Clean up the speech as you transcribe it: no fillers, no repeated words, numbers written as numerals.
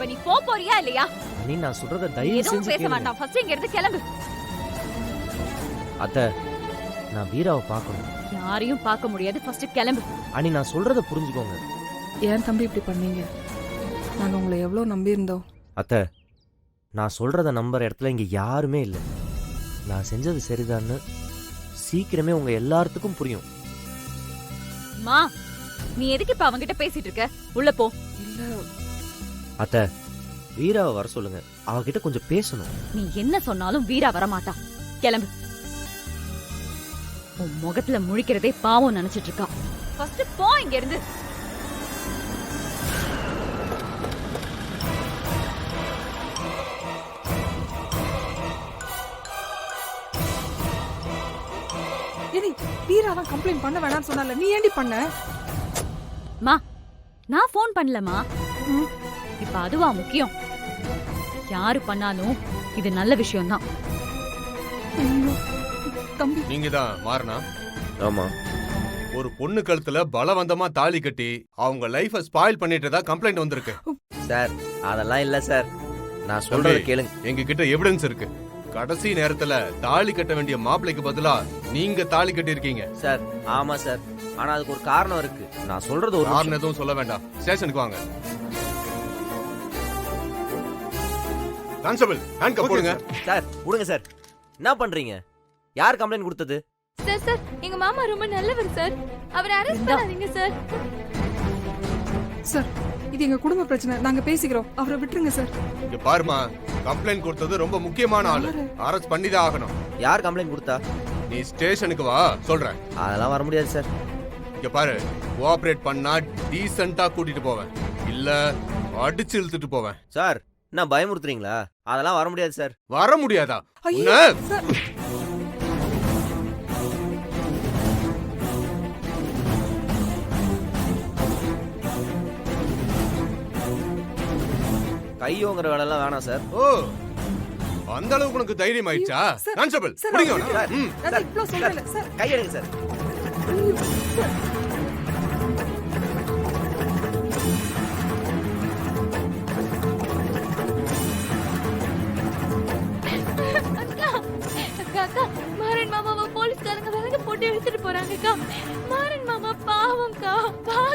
நீ போறியா இல்லையா? நீ நான் சொல்றத தயவு எதுவும் செஞ்சு பேச கேளுங்க. வேண்டாம். ஃபர்ஸ்ட் இங்க இருந்து கிளம்பு. அத்தை, நான் வீராவை பார்க்கணும். யாரையும் பார்க்க முடியாது. ஃபர்ஸ்ட் கிளம்பு. அனி நான் சொல்றத புரிஞ்சுக்கோங்க. ஏன் தம்பி இப்படி பண்ணீங்க? நாங்க உங்களை எவ்வளவு நம்பி இருந்தோம். அத்தை, நான் சொல்றத நம்புற இடத்துல இங்க யாருமே இல்லை. நான் செஞ்சது சரிதான்னு சீக்கிரமே உங்க எல்லாத்துக்கும் புரியும். மா, நீ எதுக்கு இப்ப அவங்கிட்ட பேசிட்டு இருக்க? உள்ள போ. இல்ல அத்தை, வீராவை வர சொல்லுங்க. அவகிட்ட கொஞ்சம் பேசணும். நீ என்ன சொன்னாலும் வீரா வர மாட்டான். கிளம்பு. உன் முகத்துல முழிக்கிறதே பாவம் நினைச்சிட்டு இருக்கா. ஃபர்ஸ்ட் போ இங்க இருந்து. ஏடி வீரா தான் கம்ப்ளைண்ட் பண்ண வேணாம்னு சொன்னால, நீ ஏண்டி பண்ண? மா, நான் ஃபோன் பண்ணலமா. இப்ப அதுவா முக்கியம்? யாரு பண்ணாலும் இது நல்ல விஷயம் தான். ஐயோ, தம்பி நீங்க தான் மாறினா ஆமா. ஒரு பொண்ணு கழுத்துல பலவந்தமா தாலி கட்டி அவங்க லைஃப ஸ்பாயில் பண்ணிட்டதா கம்ப்ளைண்ட் வந்திருக்கு. சார், அதெல்லாம் இல்ல சார். நான் சொல்றத தம்பி, கேளுங்க. எங்க கிட்ட எவிடன்ஸ் இருக்கு. கடைசி நேரத்துல தாலி கட்ட வேண்டிய மாப்பிளைக்கு பதிலா நீங்க தாலி கட்டி இருக்கீங்க. சார், ஆமா சார். ஆனா அதுக்கு ஒரு காரணம் இருக்கு. நான் சொல்றது ஒரு காரணம் எதுவும் சொல்ல வேண்டாம். ஸ்டேஷனுக்கு வாங்க. கான்ஸ்டபிள், ஹேண்ட்கப் போடுங்க. சார், விடுங்க சார். என்ன பண்றீங்க? யார் கம்ப்ளைண்ட் கொடுத்தது? சார் சார், எங்க மாமா ரொம்ப நல்லவர் சார். அவரை அரெஸ்ட் பண்ணாதீங்க சார். சார், இது எங்க குடும்ப பிரச்சனை. நாங்க பேசிக்கிறோம். அவரை விட்டுருங்க சார். இங்க பாருமா, கம்ப்ளைண்ட் கொடுத்தது ரொம்ப முக்கியமான ஆளு. அரெஸ்ட் பண்ணிதான் ஆகணும். யார் கம்ப்ளைண்ட் கொடுத்தா? நீ ஸ்டேஷனுக்கு வா, சொல்றேன். அதெல்லாம் வர முடியாது சார். இங்க பாரு, கோஆபரேட் பண்ணா டீசென்ட்டா கூட்டிட்டு போவேன், இல்ல அடிச்சு இழுத்துட்டு போவேன். சார், என்ன பயமுறுத்துறீங்களா? அதெல்லாம் வர முடியாது சார். வர முடியாதா? ஐயோ, உன்னை- சார். கையோங்கிற வேலை எல்லாம் வேணாம் சார். ஓ, அந்த அளவுக்கு உனக்கு தைரியம் ஆயிடுச்சா? சார், கான்ஸ்டபிள், சார், புடிங்க சார், அவனை. ம். நான் இவ்வளவு சொல்றேன்ல, சார். கை எடுங்க சார். ஐயோ, சார். அக்கா அக்கா, மாறன் மாமாவை போலீஸ்காரங்க விலங்கு போட்டு எடுத்துட்டு போறாங்கக்கா. மாறன் மாமா பாவம்க்கா, பாவம்.